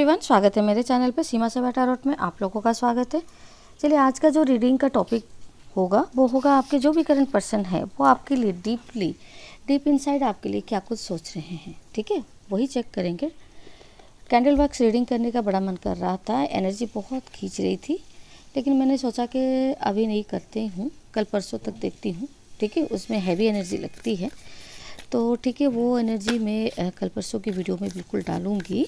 Everyone, स्वागत है मेरे चैनल पे सीमा से टारोट में आप लोगों का स्वागत है। चलिए, आज का जो रीडिंग का टॉपिक होगा वो होगा आपके जो भी करंट पर्सन है वो आपके लिए डीप इनसाइड आपके लिए क्या कुछ सोच रहे हैं। ठीक है, वही चेक करेंगे। कैंडल बॉक्स रीडिंग करने का बड़ा मन कर रहा था, एनर्जी बहुत खींच रही थी, लेकिन मैंने सोचा कि अभी नहीं करते हूँ, कल परसों तक देखती हूँ। ठीक है, उसमें हैवी एनर्जी लगती है, तो ठीक है वो एनर्जी मैं कल परसों की वीडियो में बिल्कुल डालूँगी।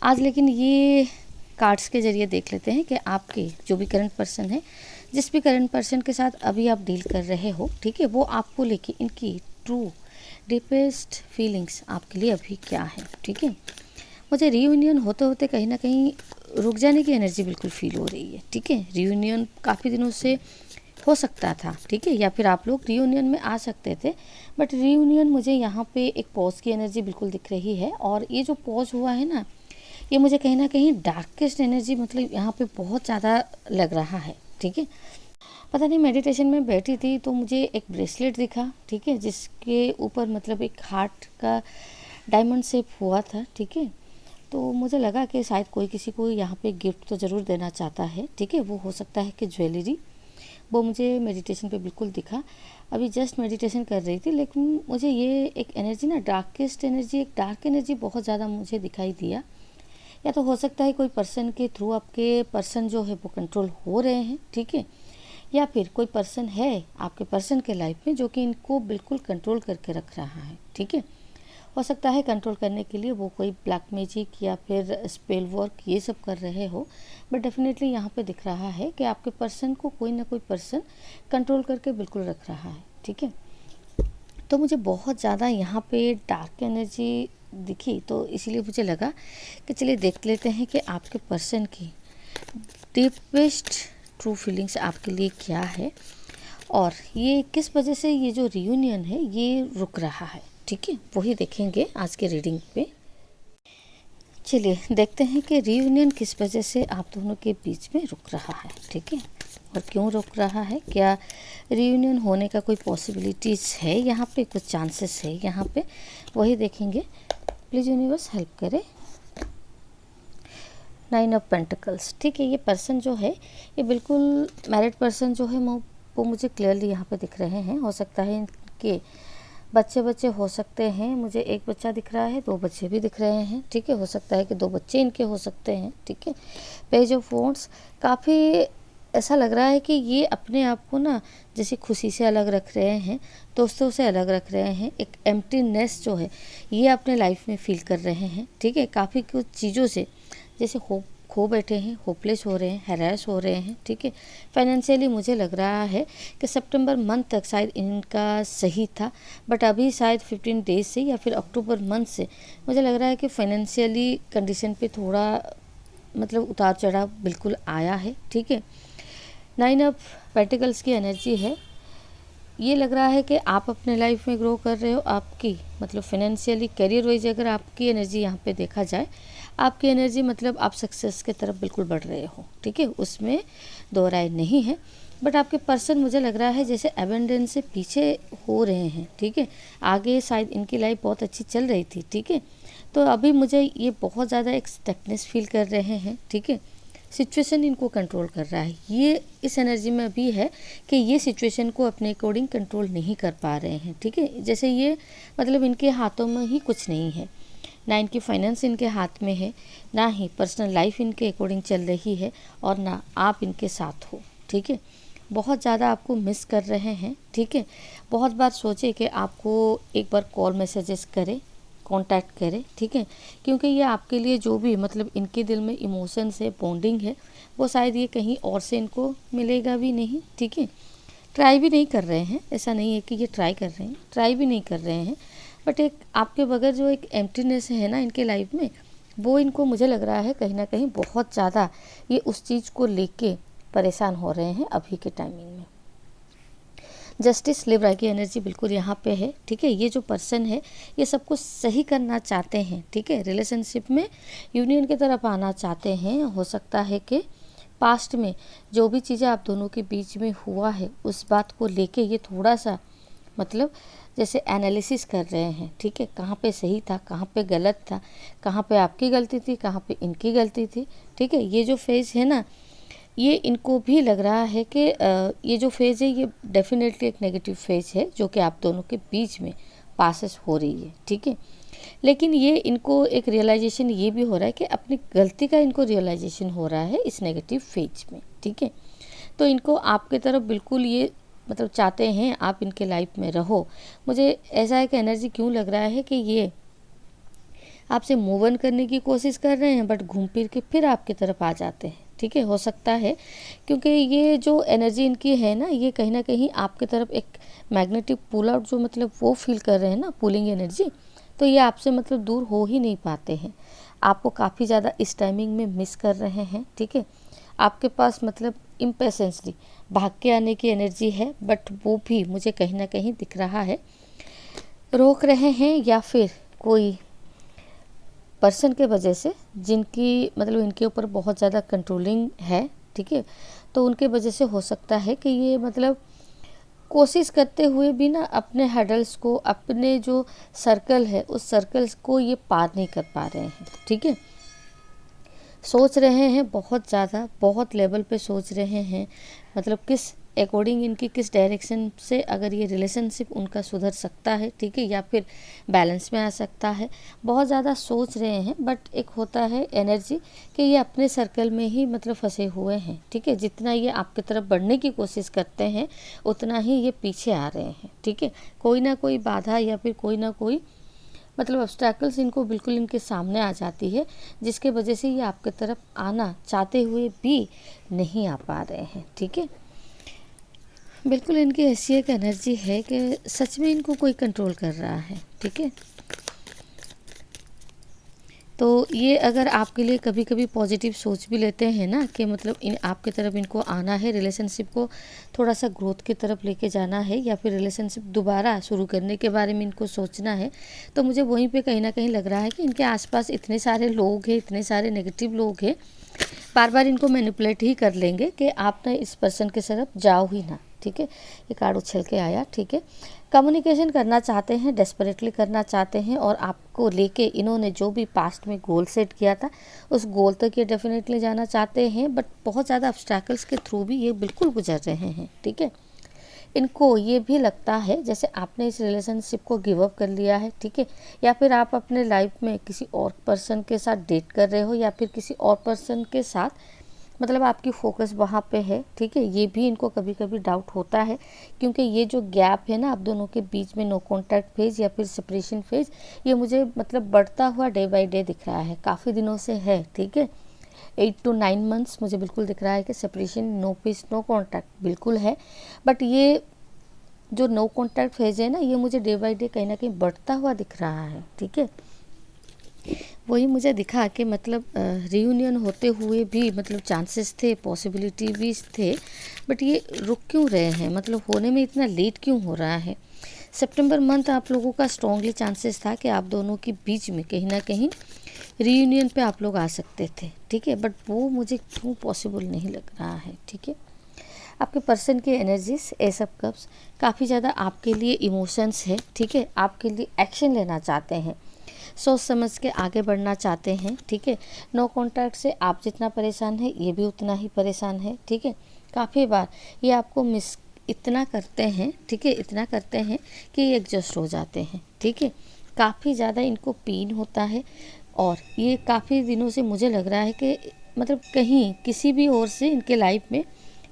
आज लेकिन ये कार्ड्स के ज़रिए देख लेते हैं कि आपके जो भी करंट पर्सन है, जिस भी करंट पर्सन के साथ अभी आप डील कर रहे हो, ठीक है, वो आपको लेके इनकी ट्रू डीपेस्ट फीलिंग्स आपके लिए अभी क्या है। ठीक है, मुझे रीयूनियन होते होते कहीं ना कहीं रुक जाने की एनर्जी बिल्कुल फील हो रही है। ठीक है, रीयूनियन काफ़ी दिनों से हो सकता था, ठीक है, या फिर आप लोग रीयूनियन में आ सकते थे, बट रीयूनियन मुझे यहाँ पे एक पॉज की एनर्जी बिल्कुल दिख रही है। और ये जो पॉज हुआ है ना, ये मुझे कहीं ना कहीं डार्केस्ट एनर्जी मतलब यहाँ पे बहुत ज़्यादा लग रहा है। ठीक है, पता नहीं, मेडिटेशन में बैठी थी तो मुझे एक ब्रेसलेट दिखा, ठीक है, जिसके ऊपर मतलब एक हार्ट का डायमंड शेप हुआ था। ठीक है, तो मुझे लगा कि शायद कोई किसी को यहाँ पे गिफ्ट तो ज़रूर देना चाहता है। ठीक है, वो हो सकता है कि ज्वेलरी, वो मुझे मेडिटेशन पे बिल्कुल दिखा। अभी जस्ट मेडिटेशन कर रही थी, लेकिन मुझे ये एक एनर्जी ना, डार्केस्ट एनर्जी, एक डार्क एनर्जी बहुत ज़्यादा मुझे दिखाई दिया। या तो हो सकता है कोई पर्सन के थ्रू आपके पर्सन जो है वो कंट्रोल हो रहे हैं। ठीक है, या फिर कोई पर्सन है आपके पर्सन के लाइफ में जो कि इनको बिल्कुल कंट्रोल करके रख रहा है। ठीक है, हो सकता है कंट्रोल करने के लिए वो कोई ब्लैक मैजिक या फिर स्पेल वर्क ये सब कर रहे हो, बट डेफिनेटली यहाँ पे दिख रहा है कि आपके पर्सन को कोई ना कोई पर्सन कंट्रोल करके बिल्कुल रख रहा है। ठीक है, तो मुझे बहुत ज़्यादा यहाँ पे डार्क एनर्जी दिखी, तो इसीलिए मुझे लगा कि चलिए देख लेते हैं कि आपके पर्सन की डीपेस्ट ट्रू फीलिंग्स आपके लिए क्या है और ये किस वजह से ये जो रियूनियन है ये रुक रहा है। ठीक है, वही देखेंगे आज के रीडिंग पे। चलिए देखते हैं कि रियूनियन किस वजह से आप दोनों के बीच में रुक रहा है। ठीक है, और क्यों रुक रहा है, क्या रियूनियन होने का कोई पॉसिबिलिटीज़ है यहाँ पे, कुछ चांसेस है यहाँ पे, वही देखेंगे। प्लीज़ यूनिवर्स हेल्प करे। 9 ऑफ पेंटिकल्स। ठीक है, ये पर्सन जो है ये बिल्कुल मैरिड पर्सन जो है वो मुझे क्लियरली यहाँ पे दिख रहे हैं। हो सकता है कि बच्चे हो सकते हैं, मुझे एक बच्चा दिख रहा है, 2 बच्चे भी दिख रहे हैं। ठीक है, हो सकता है कि 2 बच्चे इनके हो सकते हैं। ठीक है, पेज ऑफ वॉन्ड्स, काफ़ी ऐसा लग रहा है कि ये अपने आप को ना जैसे खुशी से अलग रख रहे हैं, दोस्तों से अलग रख रहे हैं, एक एम्प्टीनेस जो है ये अपने लाइफ में फील कर रहे हैं। ठीक है, काफ़ी कुछ चीज़ों से जैसे खो बैठे हैं, होपलेस हो रहे हैं, हैरेस हो रहे हैं। ठीक है, फाइनेंशियली मुझे लग रहा है कि सितंबर मंथ तक शायद इनका सही था, बट अभी शायद 15 डेज से या फिर अक्टूबर मंथ से मुझे लग रहा है कि फाइनेंशियली कंडीशन पे थोड़ा मतलब उतार चढ़ाव बिल्कुल आया है। ठीक है, 9 ऑफ पेंटिकल्स की एनर्जी है। ये लग रहा है कि आप अपने लाइफ में ग्रो कर रहे हो, आपकी मतलब फाइनेंशियली करियर वाइज अगर आपकी एनर्जी यहाँ पे देखा जाए, आपकी एनर्जी मतलब आप सक्सेस की तरफ बिल्कुल बढ़ रहे हो। ठीक है, उसमें दो राय नहीं है, बट आपके पर्सन मुझे लग रहा है जैसे एबेंडेंस से पीछे हो रहे हैं। ठीक है, आगे शायद इनकी लाइफ बहुत अच्छी चल रही थी। ठीक है, तो अभी मुझे ये बहुत ज़्यादा एक स्टकनेस फील कर रहे हैं। ठीक है, सिचुएशन इनको कंट्रोल कर रहा है, ये इस एनर्जी में भी है कि ये सिचुएशन को अपने अकॉर्डिंग कंट्रोल नहीं कर पा रहे हैं। ठीक है, जैसे ये मतलब इनके हाथों में ही कुछ नहीं है, ना इनकी फाइनेंस इनके हाथ में है, ना ही पर्सनल लाइफ इनके अकॉर्डिंग चल रही है, और ना आप इनके साथ हो। ठीक है, बहुत ज़्यादा आपको मिस कर रहे हैं। ठीक है, बहुत बार सोचे कि आपको एक बार कॉल मैसेजेस करें, कांटेक्ट करें। ठीक है, क्योंकि ये आपके लिए जो भी मतलब इनके दिल में इमोशंस है, बॉन्डिंग है, वो शायद ये कहीं और से इनको मिलेगा भी नहीं। ठीक है, ट्राई भी नहीं कर रहे हैं, ऐसा नहीं है कि ये ट्राई कर रहे हैं, ट्राई भी नहीं कर रहे हैं, बट एक आपके बगैर जो एक एम्प्टीनेस है ना इनके लाइफ में, वो इनको मुझे लग रहा है कहीं ना कहीं बहुत ज़्यादा ये उस चीज़ को लेके परेशान हो रहे हैं अभी के टाइमिंग में। जस्टिस लिब्रा की एनर्जी बिल्कुल यहाँ पे है। ठीक है, ये जो पर्सन है ये सब कुछ सही करना चाहते हैं। ठीक है, रिलेशनशिप में यूनियन की तरफ आना चाहते हैं। हो सकता है कि पास्ट में जो भी चीज़ें आप दोनों के बीच में हुआ है उस बात को लेके ये थोड़ा सा मतलब जैसे एनालिसिस कर रहे हैं, ठीक है, कहाँ पे सही था, कहाँ पे गलत था, कहाँ पे आपकी गलती थी, कहाँ पे इनकी गलती थी, ठीक है। ये जो फेज़ है ना, ये इनको भी लग रहा है कि ये जो फेज़ है ये डेफिनेटली एक नेगेटिव फेज़ है जो कि आप दोनों के बीच में पासेस हो रही है, ठीक है। लेकिन ये इनको एक रियलाइजेशन ये भी हो रहा है कि अपनी गलती का इनको रियलाइजेशन हो रहा है इस नेगेटिव फेज में, ठीक है। तो इनको आपके तरफ बिल्कुल ये मतलब चाहते हैं आप इनके लाइफ में रहो। मुझे ऐसा एक एनर्जी क्यों लग रहा है कि ये आपसे मूव ऑन करने की कोशिश कर रहे हैं, बट घूम फिर के फिर आपकी तरफ आ जाते हैं, ठीक है। हो सकता है क्योंकि ये जो एनर्जी इनकी है ना, ये कहीं ना कहीं आपकी तरफ एक मैग्नेटिक पुल आउट जो मतलब वो फील कर रहे हैं ना, पुलिंग एनर्जी, तो ये आपसे मतलब दूर हो ही नहीं पाते हैं। आपको काफ़ी ज़्यादा इस टाइमिंग में मिस कर रहे हैं, ठीक है। आपके पास मतलब इम्पेशेंसली भाग के आने की एनर्जी है, बट वो भी मुझे कहीं ना कहीं दिख रहा है रोक रहे हैं, या फिर कोई पर्सन के वजह से जिनकी मतलब इनके ऊपर बहुत ज़्यादा कंट्रोलिंग है, ठीक है। तो उनके वजह से हो सकता है कि ये मतलब कोशिश करते हुए भी ना अपने हर्डल्स को, अपने जो सर्कल है उस सर्कल्स को ये पार नहीं कर पा रहे हैं, ठीक है। सोच रहे हैं बहुत ज़्यादा, बहुत लेवल पे सोच रहे हैं, मतलब किस अकॉर्डिंग इनकी किस डायरेक्शन से अगर ये रिलेशनशिप उनका सुधर सकता है, ठीक है, या फिर बैलेंस में आ सकता है। बहुत ज़्यादा सोच रहे हैं, बट एक होता है एनर्जी कि ये अपने सर्कल में ही मतलब फंसे हुए हैं, ठीक है। जितना ये आपकी तरफ बढ़ने की कोशिश करते हैं उतना ही ये पीछे आ रहे हैं, ठीक है। कोई ना कोई बाधा या फिर कोई ना कोई मतलब ऑब्स्टैकल्स इनको बिल्कुल इनके सामने आ जाती है, जिसके वजह से ये आपकी तरफ आना चाहते हुए भी नहीं आ पा रहे हैं, ठीक है। बिल्कुल इनकी ऐसी एक एनर्जी है कि सच में इनको कोई कंट्रोल कर रहा है, ठीक है। तो ये अगर आपके लिए कभी कभी पॉजिटिव सोच भी लेते हैं ना कि मतलब इन आपके तरफ इनको आना है, रिलेशनशिप को थोड़ा सा ग्रोथ की तरफ लेके जाना है, या फिर रिलेशनशिप दोबारा शुरू करने के बारे में इनको सोचना है, तो मुझे वहीं पे कहीं ना कहीं लग रहा है कि इनके आसपास इतने सारे लोग हैं, इतने सारे नेगेटिव लोग हैं, बार बार इनको मैनिपुलेट ही कर लेंगे कि आप ना इस पर्सन के तरफ जाओ ही ना, ठीक है। ये कार्ड उछल के आया, ठीक है। कम्युनिकेशन करना चाहते हैं, डेस्परेटली करना चाहते हैं, और आपको लेके इन्होंने जो भी पास्ट में गोल सेट किया था उस गोल तक ये डेफिनेटली जाना चाहते हैं, बट बहुत ज़्यादा ऑब्स्टैकल्स के थ्रू भी ये बिल्कुल गुजर रहे हैं, ठीक है। इनको ये भी लगता है जैसे आपने इस रिलेशनशिप को गिव अप कर लिया है, ठीक है, या फिर आप अपने लाइफ में किसी और पर्सन के साथ डेट कर रहे हो, या फिर किसी और पर्सन के साथ मतलब आपकी फोकस वहाँ पे है, ठीक है। ये भी इनको कभी कभी डाउट होता है, क्योंकि ये जो गैप है ना आप दोनों के बीच में, नो कॉन्टैक्ट फेज या फिर सेपरेशन फेज, ये मुझे मतलब बढ़ता हुआ डे बाय डे दिख रहा है, काफ़ी दिनों से है, ठीक है। 8 to 9 मंथ्स मुझे बिल्कुल दिख रहा है कि separation, no peace, no contact बिल्कुल है, बट ये जो नो कॉन्टैक्ट फेज है ना, ये मुझे डे बाय डे कहीं ना कहीं बढ़ता हुआ दिख रहा है, ठीक है। वही मुझे दिखा कि मतलब रियूनियन होते हुए भी मतलब चांसेस थे, पॉसिबिलिटी भी थे, बट ये रुक क्यों रहे हैं, मतलब होने में इतना लेट क्यों हो रहा है। सितंबर मंथ आप लोगों का स्ट्रॉन्गली चांसेस था कि आप दोनों के बीच में कहीं ना कहीं रियूनियन पे आप लोग आ सकते थे, ठीक है, बट वो मुझे क्यों पॉसिबल नहीं लग रहा है, ठीक है। आपके पर्सन की एनर्जीज, एस ऑफ कप्स, काफ़ी ज़्यादा आपके लिए इमोशंस है, ठीक है, आपके लिए एक्शन लेना चाहते हैं, सोच समझ के आगे बढ़ना चाहते हैं, ठीक है। नो कॉन्टैक्ट से आप जितना परेशान है ये भी उतना ही परेशान है, ठीक है। काफ़ी बार ये आपको मिस इतना करते हैं, ठीक है, इतना करते हैं कि ये एडजस्ट हो जाते हैं, ठीक है। काफ़ी ज़्यादा इनको पेन होता है, और ये काफ़ी दिनों से मुझे लग रहा है कि मतलब कहीं किसी भी ओर से इनके लाइफ में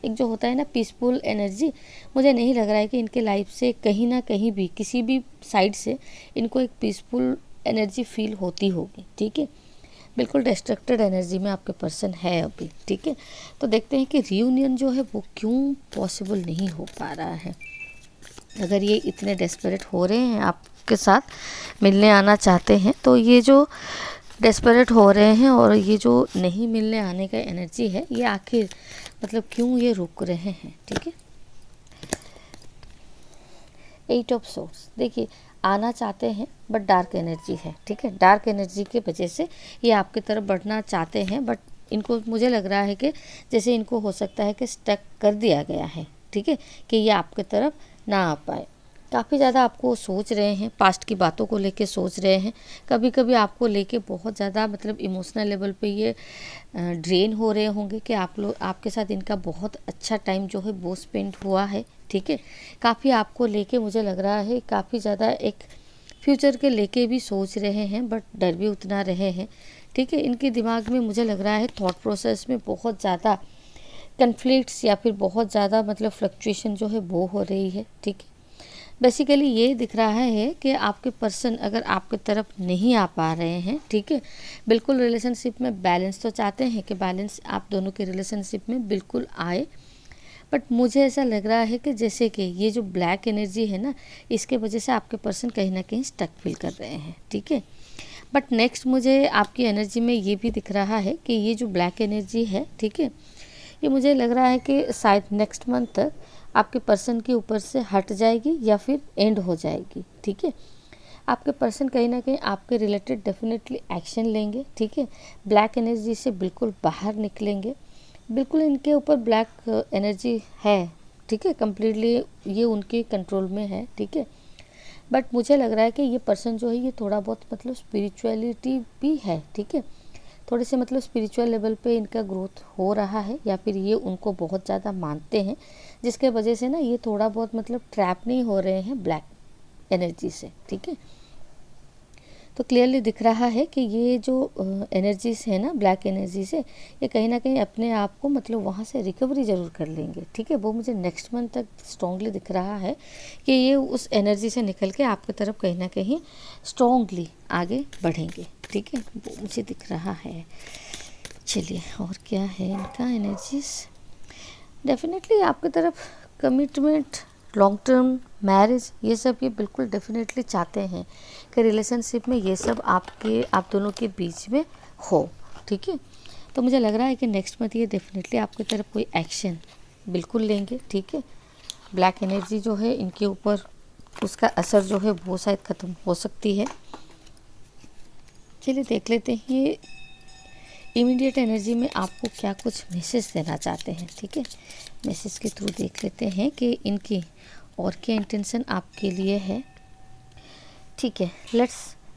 एक जो होता है ना पीसफुल एनर्जी, मुझे नहीं लग रहा है कि इनके लाइफ से कहीं ना कहीं भी किसी भी साइड से इनको एक पीसफुल एनर्जी फील होती होगी, ठीक है। बिल्कुल डिस्ट्रक्टेड एनर्जी में आपके पर्सन है अभी, ठीक है। तो देखते हैं कि रियूनियन जो है वो क्यों पॉसिबल नहीं हो पा रहा है। अगर ये इतने डेस्परेट हो रहे हैं आपके साथ मिलने आना चाहते हैं, तो ये जो डेस्परेट हो रहे हैं और ये जो नहीं मिलने आने का एनर्जी है, ये आखिर मतलब क्यों ये रुक रहे हैं, ठीक है। 8 ऑफ सोर्स, देखिए आना चाहते हैं बट डार्क एनर्जी है, ठीक है। डार्क एनर्जी की वजह से ये आपकी तरफ बढ़ना चाहते हैं, बट इनको मुझे लग रहा है कि जैसे इनको हो सकता है कि स्टक कर दिया गया है, ठीक है, कि ये आपकी तरफ ना आ पाए। काफ़ी ज़्यादा आपको सोच रहे हैं, पास्ट की बातों को लेके सोच रहे हैं, कभी कभी आपको लेके बहुत ज़्यादा मतलब इमोशनल लेवल पे ये ड्रेन हो रहे होंगे कि आप लोग, आपके साथ इनका बहुत अच्छा टाइम जो है वो स्पेंड हुआ है, ठीक है। काफ़ी आपको लेके मुझे लग रहा है काफ़ी ज़्यादा एक फ्यूचर के लेके भी सोच रहे हैं, बट डर भी उतना रहे हैं, ठीक है। इनके दिमाग में मुझे लग रहा है थॉट प्रोसेस में बहुत ज़्यादा कन्फ्लिक्ट्स या फिर बहुत ज़्यादा मतलब फ्लक्चुएशन जो है वो हो रही है, ठीक है। बेसिकली ये दिख रहा है कि आपके पर्सन अगर आपकी तरफ नहीं आ पा रहे हैं, ठीक है, बिल्कुल रिलेशनशिप में बैलेंस तो चाहते हैं कि बैलेंस आप दोनों के रिलेशनशिप में बिल्कुल आए, बट मुझे ऐसा लग रहा है कि जैसे कि ये जो ब्लैक एनर्जी है ना, इसके वजह से आपके पर्सन कहीं ना कहीं स्टक फील कर रहे हैं, ठीक है। बट नेक्स्ट मुझे आपकी एनर्जी में ये भी दिख रहा है कि ये जो ब्लैक एनर्जी है, ठीक है, ये मुझे लग रहा है कि शायद नेक्स्ट मंथ तक आपके पर्सन के ऊपर से हट जाएगी या फिर एंड हो जाएगी, ठीक है। आपके पर्सन कहीं ना कहीं आपके रिलेटेड डेफिनेटली एक्शन लेंगे, ठीक है। ब्लैक एनर्जी से बिल्कुल बाहर निकलेंगे, बिल्कुल इनके ऊपर ब्लैक एनर्जी है, ठीक है, कम्प्लीटली ये उनके कंट्रोल में है, ठीक है। बट मुझे लग रहा है कि ये पर्सन जो है ये थोड़ा बहुत मतलब स्पिरिचुअलिटी भी है, ठीक है, थोड़े से मतलब स्पिरिचुअल लेवल पे इनका ग्रोथ हो रहा है, या फिर ये उनको बहुत ज़्यादा मानते हैं, जिसके वजह से ना ये थोड़ा बहुत मतलब ट्रैप नहीं हो रहे हैं ब्लैक एनर्जी से, ठीक है। तो क्लियरली दिख रहा है कि ये जो एनर्जीज है ना ब्लैक एनर्जी से, ये कहीं ना कहीं अपने आप को मतलब वहाँ से रिकवरी ज़रूर कर लेंगे, ठीक है। वो मुझे नेक्स्ट मंथ तक स्ट्रॉन्गली दिख रहा है कि ये उस एनर्जी से निकल के आपकी तरफ कहीं ना कहीं स्ट्रॉन्गली आगे बढ़ेंगे, ठीक है, वो मुझे दिख रहा है। चलिए और क्या है इनका एनर्जीज। डेफिनेटली आपकी तरफ कमिटमेंट, लॉन्ग टर्म मैरिज, ये सब ये बिल्कुल डेफिनेटली चाहते हैं कि रिलेशनशिप में ये सब आप दोनों के बीच में हो, ठीक है। तो मुझे लग रहा है कि नेक्स्ट मंथ ये डेफिनेटली आपकी तरफ कोई एक्शन बिल्कुल लेंगे, ठीक है। ब्लैक एनर्जी जो है इनके ऊपर उसका असर जो है वो शायद ख़त्म हो सकती है। चलिए देख लेते हैं ये इमीडिएट एनर्जी में आपको क्या कुछ मैसेज देना चाहते हैं, ठीक है। मैसेज के थ्रू देख लेते हैं कि इनकी और क्या इंटेंशन आपके लिए है, ठीक है। Let's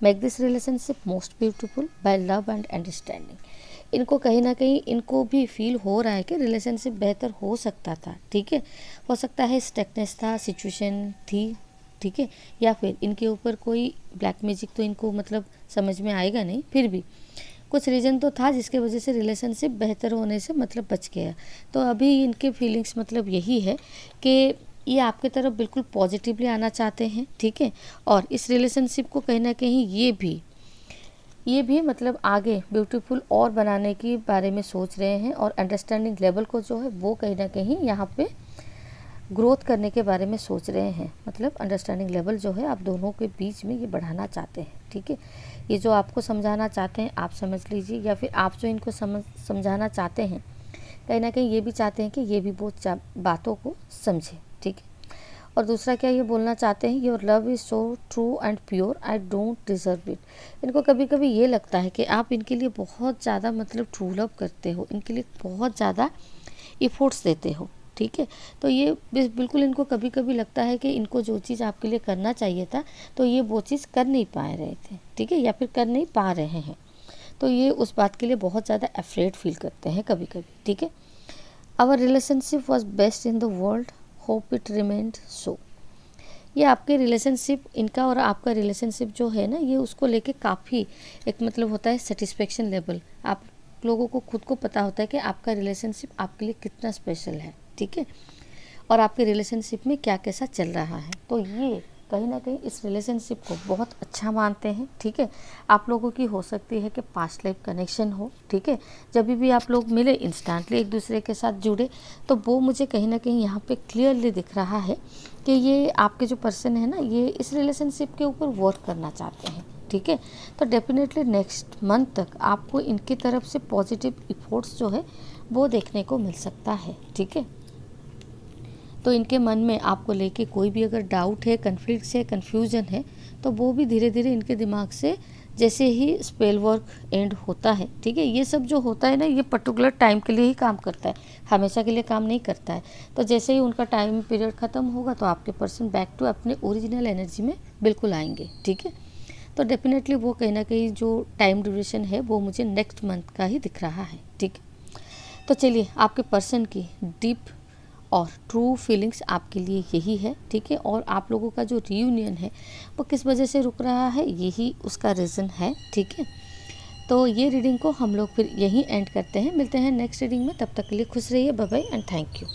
make this relationship most beautiful by love and understanding. इनको कहीं ना कहीं इनको भी फील हो रहा है कि रिलेशनशिप बेहतर हो सकता था, ठीक है। हो सकता है स्टकनेस था, सिचुएशन थी, ठीक है, या फिर इनके ऊपर कोई ब्लैक मैजिक तो इनको मतलब समझ में आएगा नहीं, फिर भी कुछ रीज़न तो था जिसके वजह से रिलेशनशिप बेहतर होने से मतलब बच गया। तो अभी इनके फीलिंग्स मतलब यही है कि ये आपके तरफ बिल्कुल पॉजिटिवली आना चाहते हैं, ठीक है। और इस रिलेशनशिप को कहीं ना कहीं ये भी मतलब आगे ब्यूटीफुल और बनाने के बारे में सोच रहे हैं, और अंडरस्टैंडिंग लेवल को जो है वो कहीं ना कहीं यहाँ पे ग्रोथ करने के बारे में सोच रहे हैं। मतलब अंडरस्टैंडिंग लेवल जो है आप दोनों के बीच में ये बढ़ाना चाहते हैं, ठीक है। ये जो आपको समझाना चाहते हैं आप समझ लीजिए, या फिर आप जो इनको समझाना चाहते हैं कहीं ना कहीं ये भी चाहते हैं कि ये भी वो बातों को समझे, ठीक है। और दूसरा क्या ये बोलना चाहते हैं, your love is so true and pure, I don't deserve it. इनको कभी कभी ये लगता है कि आप इनके लिए बहुत ज़्यादा मतलब ट्रू लव करते हो, इनके लिए बहुत ज़्यादा इफ़ोर्ट्स देते हो, ठीक है। तो ये बिल्कुल इनको कभी कभी लगता है कि इनको जो चीज़ आपके लिए करना चाहिए था तो ये वो चीज़ कर नहीं पा रहे थे, ठीक है, या फिर कर नहीं पा रहे हैं। तो ये उस बात के लिए बहुत ज़्यादा अफ्रेड फील करते हैं कभी कभी, ठीक है। Our relationship was best in the world, hope it remained so. ये आपके रिलेशनशिप, इनका और आपका रिलेशनशिप जो है ना, ये उसको लेके काफ़ी एक मतलब होता है सेटिस्फेक्शन लेवल। आप लोगों को खुद को पता होता है कि आपका रिलेशनशिप आपके लिए कितना स्पेशल है, ठीक है, और आपके रिलेशनशिप में क्या कैसा चल रहा है। तो ये कहीं ना कहीं इस रिलेशनशिप को बहुत अच्छा मानते हैं, ठीक है। आप लोगों की हो सकती है कि पास्ट लाइफ कनेक्शन हो, ठीक है। जब भी आप लोग मिले इंस्टेंटली एक दूसरे के साथ जुड़े, तो वो मुझे कहीं ना कहीं यहाँ पे क्लियरली दिख रहा है कि ये आपके जो पर्सन है ना, ये इस रिलेशनशिप के ऊपर वर्क करना चाहते हैं, ठीक है। तो डेफिनेटली नेक्स्ट मंथ तक आपको इनकी तरफ से पॉजिटिव इफोर्ट्स जो है वो देखने को मिल सकता है, ठीक है। तो इनके मन में आपको लेके कोई भी अगर डाउट है, कन्फ्लिक्ट है, कन्फ्यूजन है, तो वो भी धीरे धीरे इनके दिमाग से जैसे ही स्पेल वर्क एंड होता है, ठीक है, ये सब जो होता है ना, ये पर्टिकुलर टाइम के लिए ही काम करता है, हमेशा के लिए काम नहीं करता है। तो जैसे ही उनका टाइम पीरियड ख़त्म होगा तो आपके पर्सन बैक टू अपने ओरिजिनल एनर्जी में बिल्कुल आएंगे, ठीक है। तो डेफिनेटली वो कहीं ना कहीं जो टाइम ड्यूरेशन है वो मुझे नेक्स्ट मंथ का ही दिख रहा है, ठीक है। तो चलिए, आपके पर्सन की डीप और ट्रू फीलिंग्स आपके लिए यही है, ठीक है। और आप लोगों का जो रीयूनियन है वो किस वजह से रुक रहा है, यही उसका रीज़न है, ठीक है। तो ये रीडिंग को हम लोग फिर यहीं एंड करते हैं, मिलते हैं नेक्स्ट रीडिंग में। तब तक के लिए खुश रहिए, bye bye and thank you.